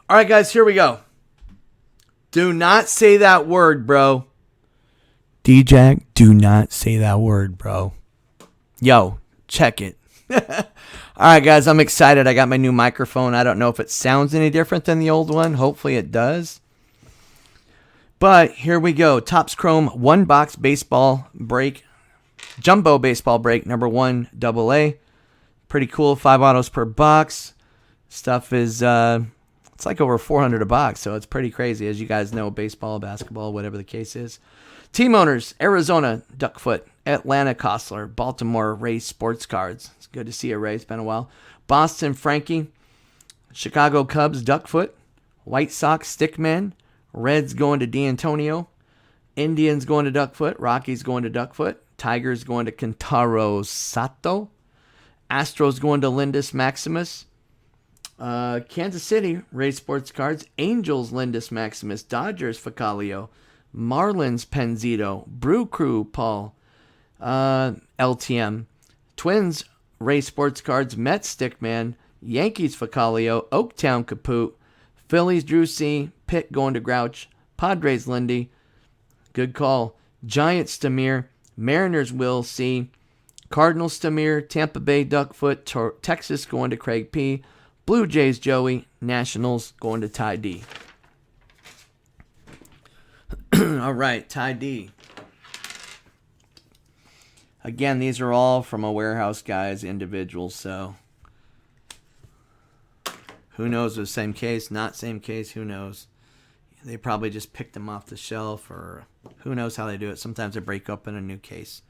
All right, guys, here we go. Do not say that word, bro. D-Jack, do not say that word, bro. Yo, check it. All right, guys, I'm excited. I got my new microphone. I don't know if it sounds any different than the old one. Hopefully it does. But here we go. Topps Chrome 1-box baseball break. Jumbo baseball break, number 1 AA. Pretty cool. 5 autos per box. Stuff is... it's like over $400 a box, so it's pretty crazy. As you guys know, baseball, basketball, whatever the case is. Team owners, Arizona, Duckfoot. Atlanta, Kostler. Baltimore, Ray Sports Cards. It's good to see you, Ray. It's been a while. Boston, Frankie. Chicago Cubs, Duckfoot. White Sox, Stickman. Reds going to D'Antonio. Indians going to Duckfoot. Rockies going to Duckfoot. Tigers going to Kentaro Sato. Astros going to Lindus Maximus. Kansas City, Ray Sports Cards. Angels, Lindus Maximus. Dodgers, Facalio. Marlins, Penzito. Brew Crew, Paul. LTM. Twins, Ray Sports Cards. Mets, Stickman. Yankees, Facalio. Oaktown, Kaput. Phillies, Drew C. Pitt going to Grouch. Padres, Lindy. Good call. Giants, Stamir. Mariners, Will C. Cardinals, Stamir. Tampa Bay, Duckfoot. Texas going to Craig P. Blue Jays, Joey. Nationals going to Ty D. All right, Ty D. Again, these are all from a warehouse guy's individuals, so who knows if it's same case, not same case, who knows. They probably just picked them off the shelf, or who knows how they do it. Sometimes they break up in a new case.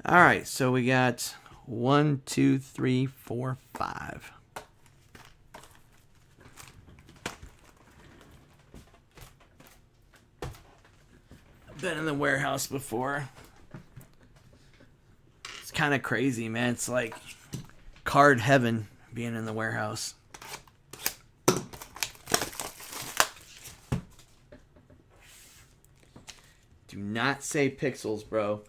All right, so we got 1, 2, 3, 4, 5. Been in the warehouse before. It's kind of crazy, man. It's like card heaven being in the warehouse. Do not say pixels, bro.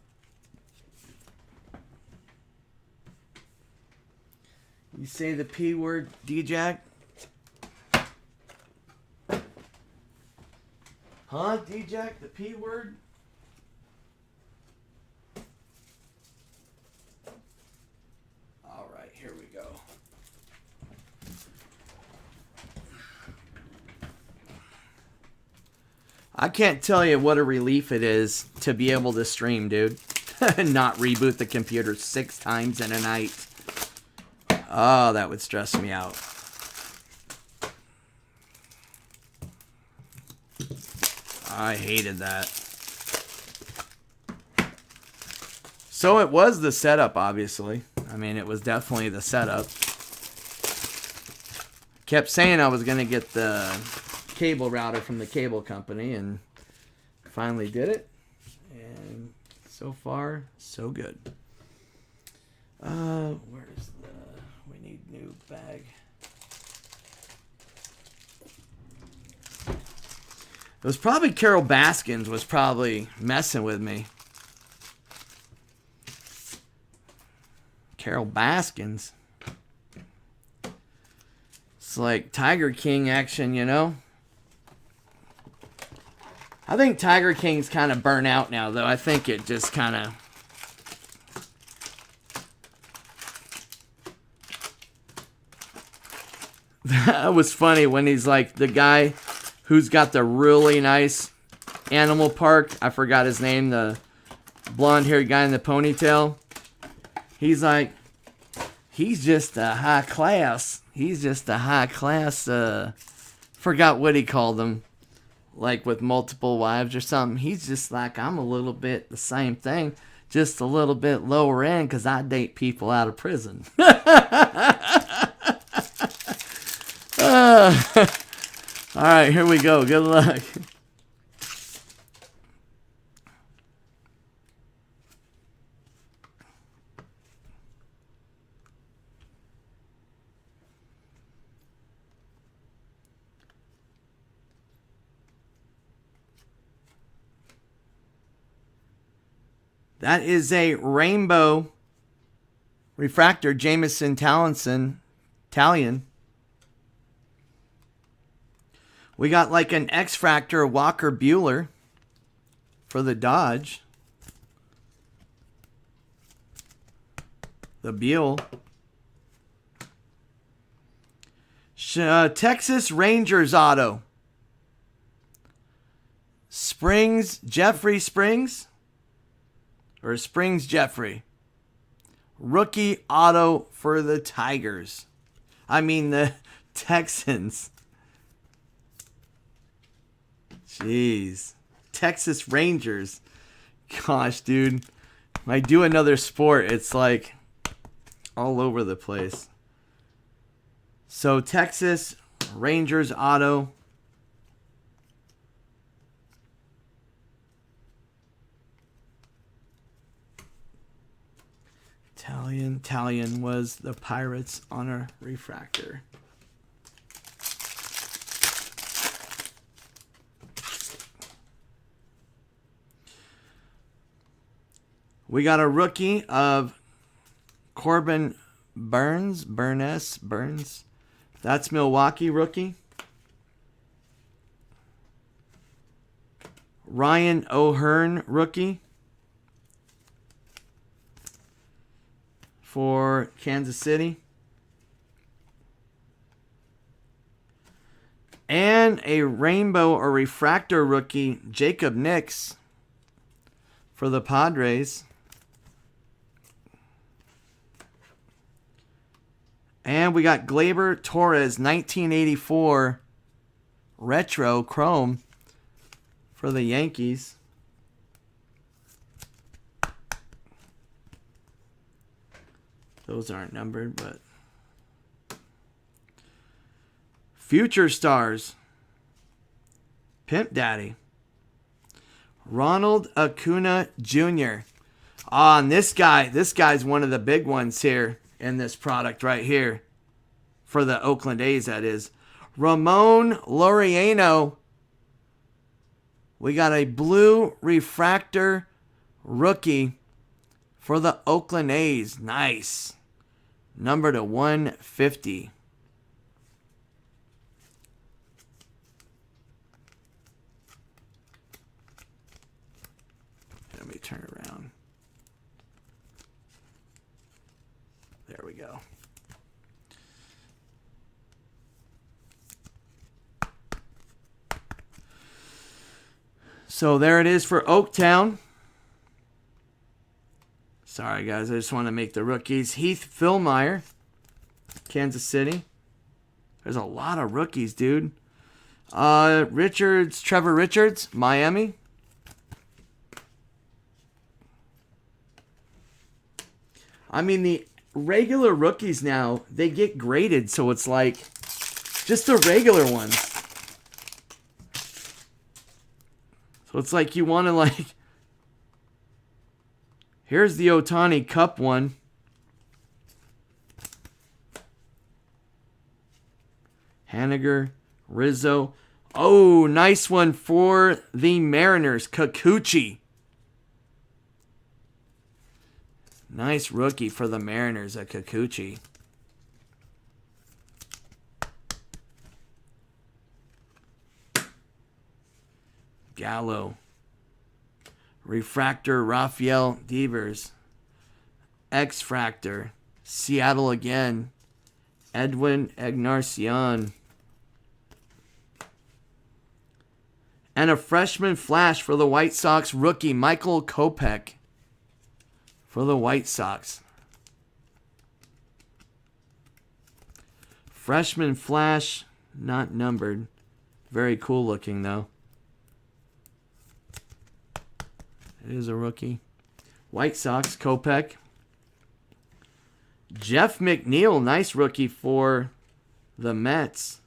You say the P word, D-Jack? Huh, D-Jack? The P word? All right, here we go. I can't tell you what a relief it is to be able to stream, dude. Not reboot the computer 6 times in a night. Oh, that would stress me out. I hated that. So it was the setup, obviously. I mean, it was definitely the setup. Kept saying I was going to get the cable router from the cable company, and finally did it. And so far, so good. Where's the... We need new bag. It was probably Carol Baskins was probably messing with me. Carol Baskins. It's like Tiger King action, you know? I think Tiger King's kind of burnt out now, though. I think it just kind of... That was funny when he's like the guy who's got the really nice Animal Park. I forgot his name, the blonde-haired guy in the ponytail. He's like, he's just a high class. He's just a high class, forgot what he called them. Like with multiple wives or something. He's just like, I'm a little bit the same thing. Just a little bit lower end because I date people out of prison. All right, here we go. Good luck. That is a rainbow refractor, Jameson Taliesin. Italian. We got like an X-Fractor Walker Bueller for the Dodge. The Buell. Texas Rangers auto. Springs, Jeffrey Springs. Or Springs Jeffrey. Rookie auto for the Tigers. I mean the Texans. Jeez. Texas Rangers. Gosh, dude. When I do another sport, it's like all over the place. So, Texas Rangers auto. Italian was the Pirates on a refractor. We got a rookie of Corbin Burns. That's Milwaukee rookie. Ryan O'Hearn rookie for Kansas City. And a rainbow or refractor rookie, Jacob Nix for the Padres. And we got Gleyber Torres, 1984 retro chrome for the Yankees. Those aren't numbered, but Future Stars. Pimp Daddy. Ronald Acuna Jr. And this guy's one of the big ones here in this product right here. For the Oakland A's, that is. Ramon Laureano. We got a blue refractor rookie for the Oakland A's. Nice. Number to 150. Let me turn it around. There we go. So there it is for Oaktown. Sorry, guys. I just want to make the rookies. Heath Fillmyer, Kansas City. There's a lot of rookies, dude. Trevor Richards, Miami. I mean, the regular rookies now, they get graded, so it's like just the regular ones. So it's like you want to like, here's the Ohtani Cup one. Haniger, Rizzo. Oh, nice one for the Mariners, Kikuchi. Nice rookie for the Mariners at Kikuchi. Gallo. Refractor, Rafael Devers. X-Fractor. Seattle again. Edwin Encarnacion. And a freshman flash for the White Sox rookie, Michael Kopech. For the White Sox. Freshman flash, not numbered. Very cool looking though. It is a rookie. White Sox, Kopech. Jeff McNeil, nice rookie for the Mets.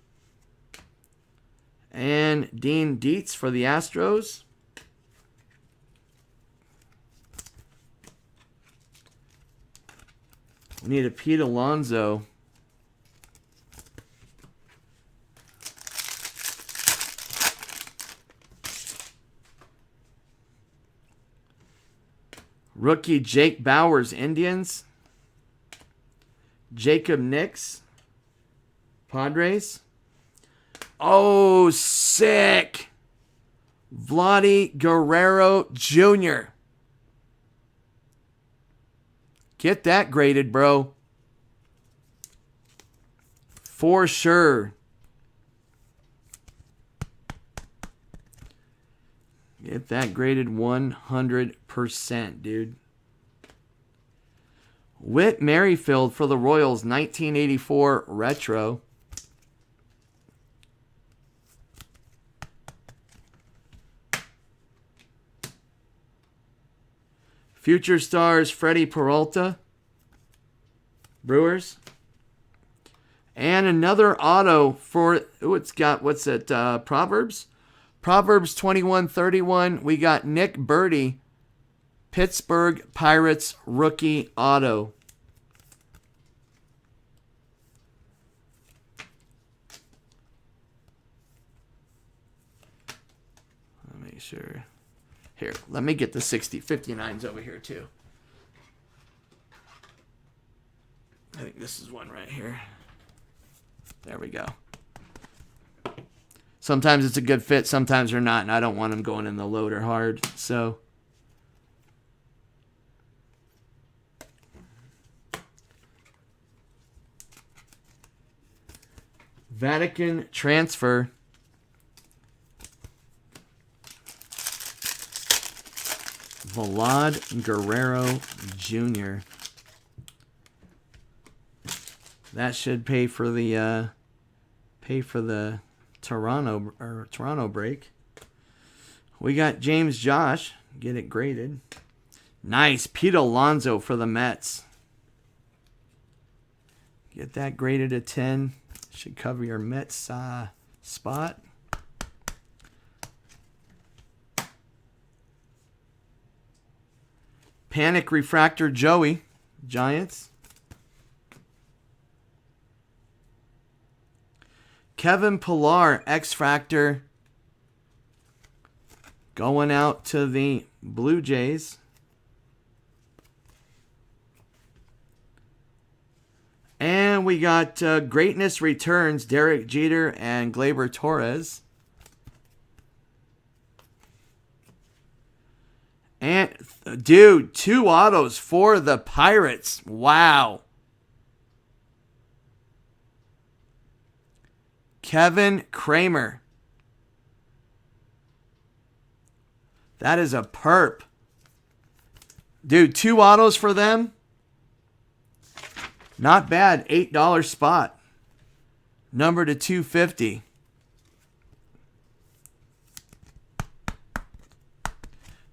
And Dean Dietz for the Astros. We need a Pete Alonso. Rookie Jake Bowers, Indians. Jacob Nix, Padres. Oh, sick. Vladdy Guerrero Jr. Get that graded, bro. For sure. Get that graded 100%, dude. Whit Merrifield for the Royals, 1984 retro. Future Stars, Freddie Peralta, Brewers. And another auto for, it's got, what's it, Proverbs? Proverbs 21:31. We got Nick Birdie, Pittsburgh Pirates rookie auto. Let me make sure. Here, let me get the 59s over here too. I think this is one right here. There we go. Sometimes it's a good fit, sometimes they're not, and I don't want them going in the loader hard. So, Vatican transfer. Vlad Guerrero Jr. That should pay for the Toronto break. We got James Josh. Get it graded. Nice. Pete Alonso for the Mets. Get that graded at 10. Should cover your Mets spot. Panic Refractor Joey, Giants. Kevin Pillar, X-Fractor, going out to the Blue Jays. And we got Greatness Returns, Derek Jeter and Gleyber Torres. And, dude, 2 autos for the Pirates. Wow. Kevin Kramer. That is a perp. Dude, 2 autos for them. Not bad. $8 spot. Number to 250.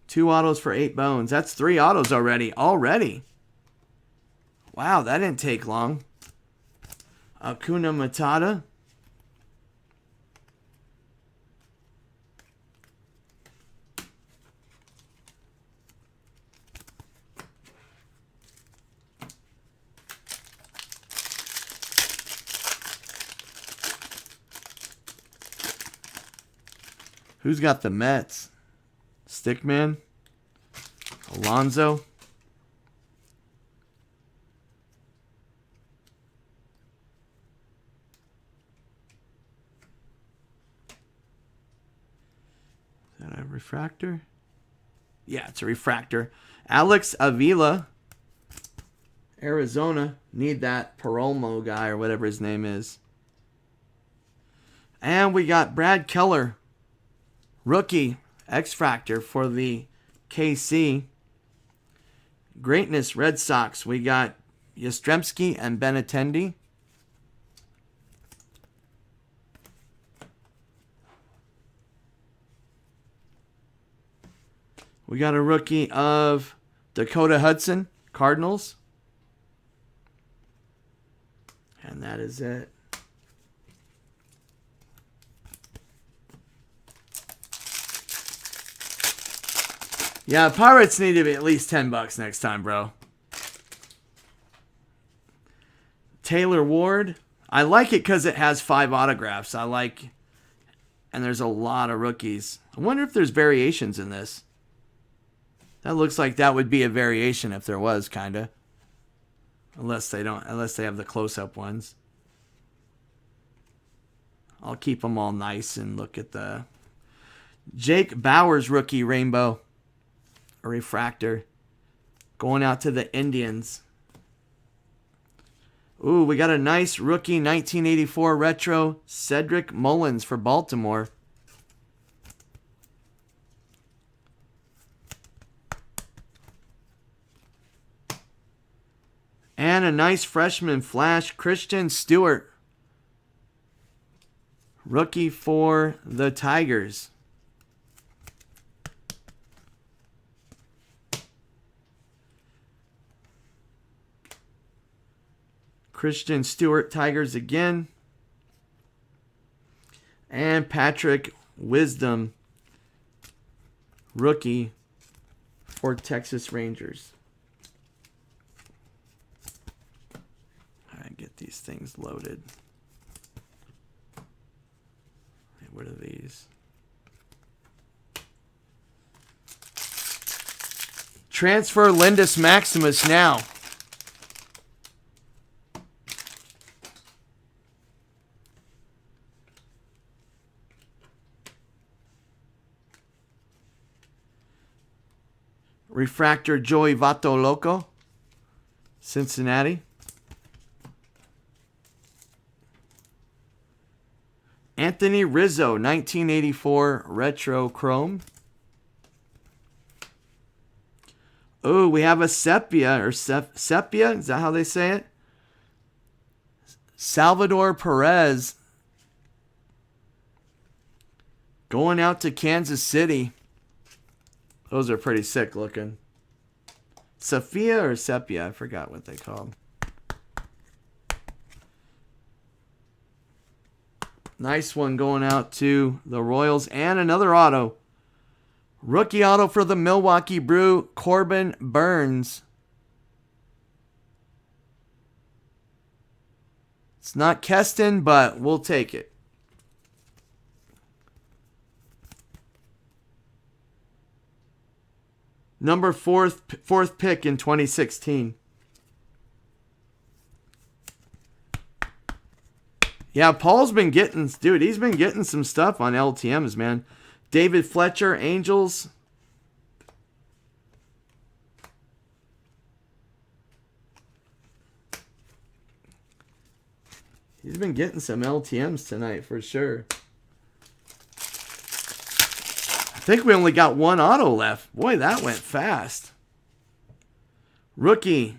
Two autos for 8 bones. That's 3 autos already. Wow, that didn't take long. Akuna Matata. Who's got the Mets? Stickman? Alonso? Is that a refractor? Yeah, it's a refractor. Alex Avila, Arizona. Need that Perolmo guy or whatever his name is. And we got Brad Keller, rookie X-Fractor for the KC. Greatness Red Sox. We got Yastrzemski and Benintendi. We got a rookie of Dakota Hudson, Cardinals. And that is it. Yeah, Pirates need to be at least $10 next time, bro. Taylor Ward. I like it because it has 5 autographs. And there's a lot of rookies. I wonder if there's variations in this. That looks like that would be a variation if there was, kinda. Unless they have the close-up ones. I'll keep them all nice and look at the Jake Bauers rookie rainbow. A refractor. Going out to the Indians. Ooh, we got a nice rookie 1984 retro Cedric Mullins for Baltimore. And a nice freshman flash Christian Stewart. Rookie for the Tigers. Christian Stewart, Tigers again. And Patrick Wisdom, rookie for Texas Rangers. All right, get these things loaded. What are these? Transfer Lindus Maximus now. Refractor Joey Votto Loco, Cincinnati. Anthony Rizzo, 1984 Retro Chrome. Oh, we have a Sepia, or Sepia, is that how they say it? Salvador Perez. Going out to Kansas City. Those are pretty sick looking. Sophia or Sepia? I forgot what they called. Nice one going out to the Royals. And another auto. Rookie auto for the Milwaukee Brew, Corbin Burns. It's not Keston, but we'll take it. Number fourth pick in 2016. Yeah, Paul's been getting, dude, he's been getting some stuff on LTMs, man. David Fletcher, Angels. He's been getting some LTMs tonight for sure. I think we only got one auto left. Boy, that went fast. Rookie,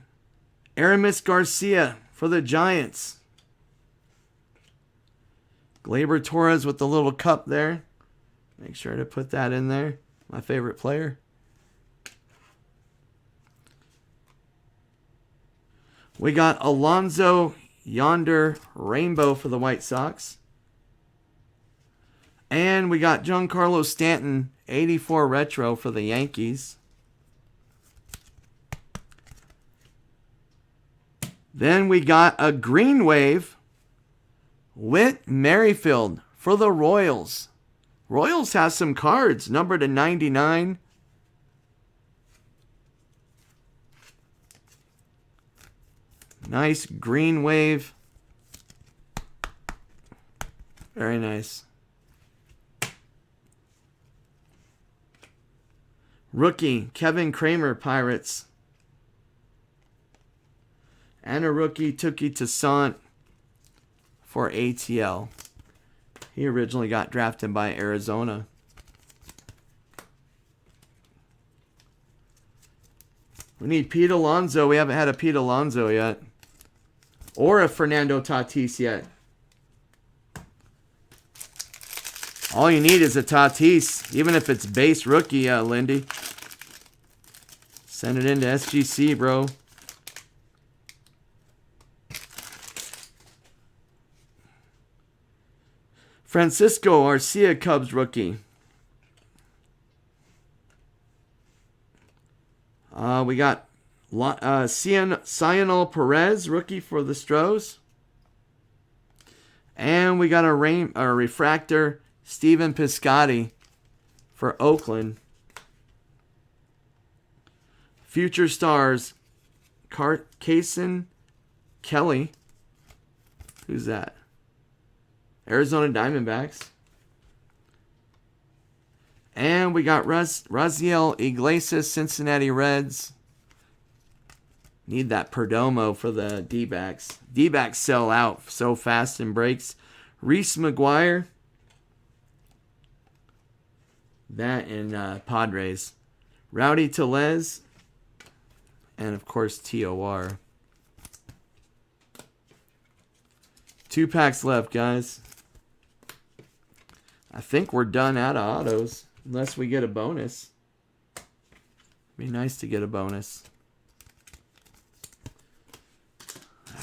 Aramis Garcia for the Giants. Gleyber Torres with the little cup there. Make sure to put that in there. My favorite player. We got Alonzo Yonder Rainbow for the White Sox. And we got Giancarlo Stanton 84 Retro for the Yankees. Then we got a Green Wave, Whit Merrifield for the Royals. Royals has some cards numbered to 99. Nice Green Wave. Very nice. Rookie, Kevin Kramer, Pirates. And a rookie, Tuki Toussaint for ATL. He originally got drafted by Arizona. We need Pete Alonso. We haven't had a Pete Alonso yet. Or a Fernando Tatis yet. All you need is a Tatis, even if it's base rookie, Lindy. Send it into SGC, bro. Francisco Arcia, Cubs rookie. We got Cionel Perez, rookie for the Stros. And we got a refractor, Steven Piscotty for Oakland. Future Stars, Kaysen Kelly. Who's that? Arizona Diamondbacks. And we got Raziel Iglesias, Cincinnati Reds. Need that Perdomo for the D-backs. D-backs sell out so fast in breaks. Reese McGuire. That and Padres. Rowdy Tellez. And, of course, TOR. 2 packs left, guys. I think we're done out of autos. Unless we get a bonus. Be nice to get a bonus.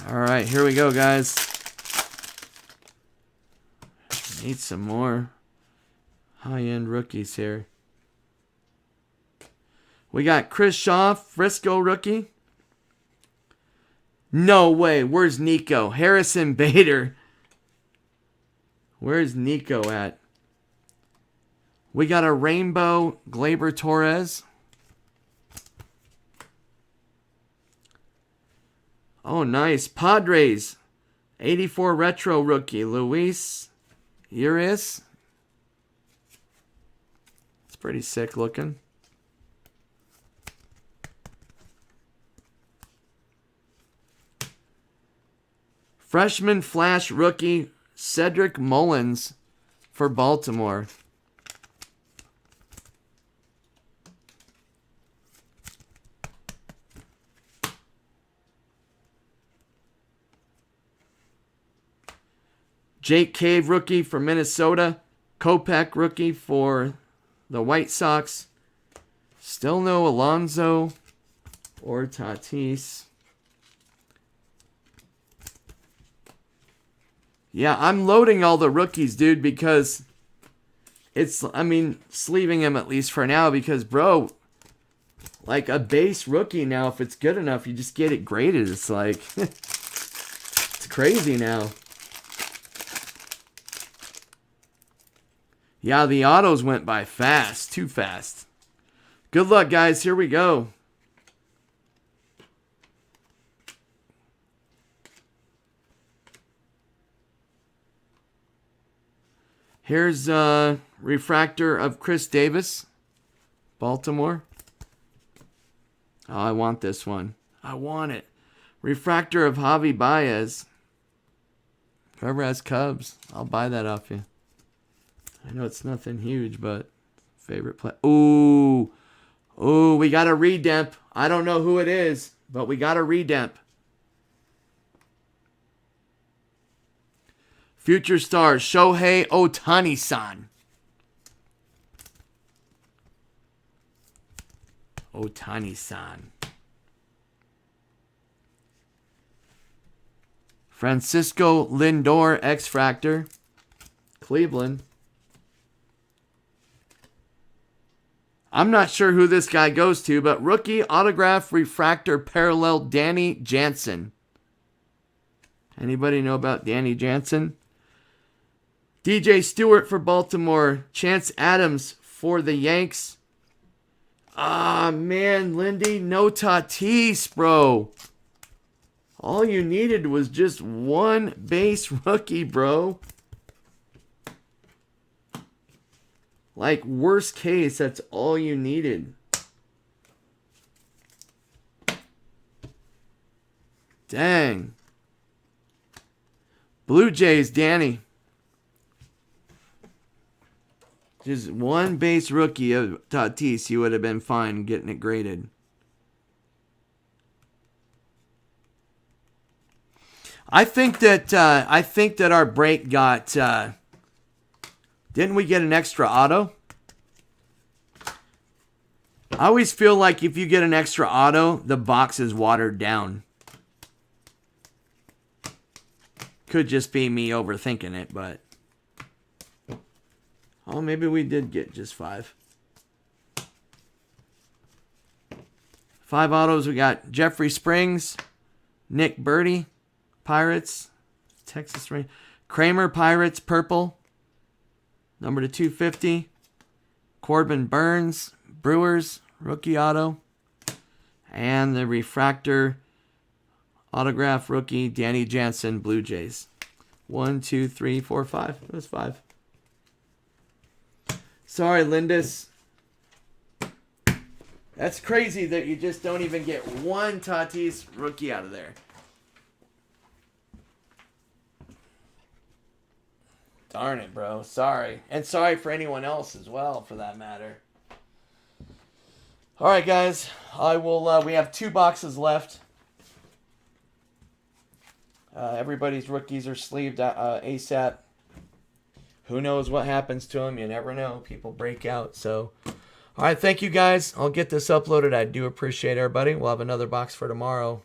Alright, here we go, guys. Need some more high-end rookies here. We got Chris Shaw, Frisco rookie. No way. Where's Nico? Harrison Bader. Where's Nico at? We got a rainbow Gleyber Torres. Oh, nice. Padres. 84 retro rookie. Luis Urias. It's pretty sick looking. Freshman Flash rookie Cedric Mullins for Baltimore. Jake Cave rookie for Minnesota. Kopech rookie for the White Sox. Still no Alonso or Tatis. Yeah, I'm loading all the rookies, dude, because sleeving him at least for now because, bro, like a base rookie now, if it's good enough, you just get it graded. It's like, it's crazy now. Yeah, the autos went by fast. Too fast. Good luck, guys. Here we go. Here's a refractor of Chris Davis. Baltimore. Oh, I want this one. I want it. Refractor of Javi Baez. Whoever has Cubs, I'll buy that off you. I know it's nothing huge, but favorite play. Ooh. Ooh, we got a redemp. I don't know who it is, but we got a redemp. Future stars, Shohei Ohtani-san. Ohtani-san. Francisco Lindor, X-Fractor. Cleveland. I'm not sure who this guy goes to, but rookie autograph refractor parallel Danny Jansen. Anybody know about Danny Jansen? DJ Stewart for Baltimore. Chance Adams for the Yanks. Ah, man, Lindy, no Tatis, bro. All you needed was just one base rookie, bro. Like, worst case, that's all you needed. Dang. Blue Jays, Danny. Just one base rookie of Tatis, you would have been fine getting it graded. I think that our break got. Didn't we get an extra auto? I always feel like if you get an extra auto, the box is watered down. Could just be me overthinking it, but. Oh, maybe we did get just 5. 5 autos. We got Jeffrey Springs, Nick Birdie, Pirates, Texas Rain, Kramer, Pirates, purple, number to 250. Corbin Burns, Brewers, rookie auto, and the refractor autograph rookie Danny Jansen, Blue Jays. 1, 2, 3, 4, 5. It was 5. Sorry, Lindis. That's crazy that you just don't even get one Tatis rookie out of there. Darn it, bro. Sorry. And sorry for anyone else as well, for that matter. All right, guys. I will. We have 2 boxes left. Everybody's rookies are sleeved ASAP. Who knows what happens to them? You never know. People break out. So, all right. Thank you, guys. I'll get this uploaded. I do appreciate everybody. We'll have another box for tomorrow.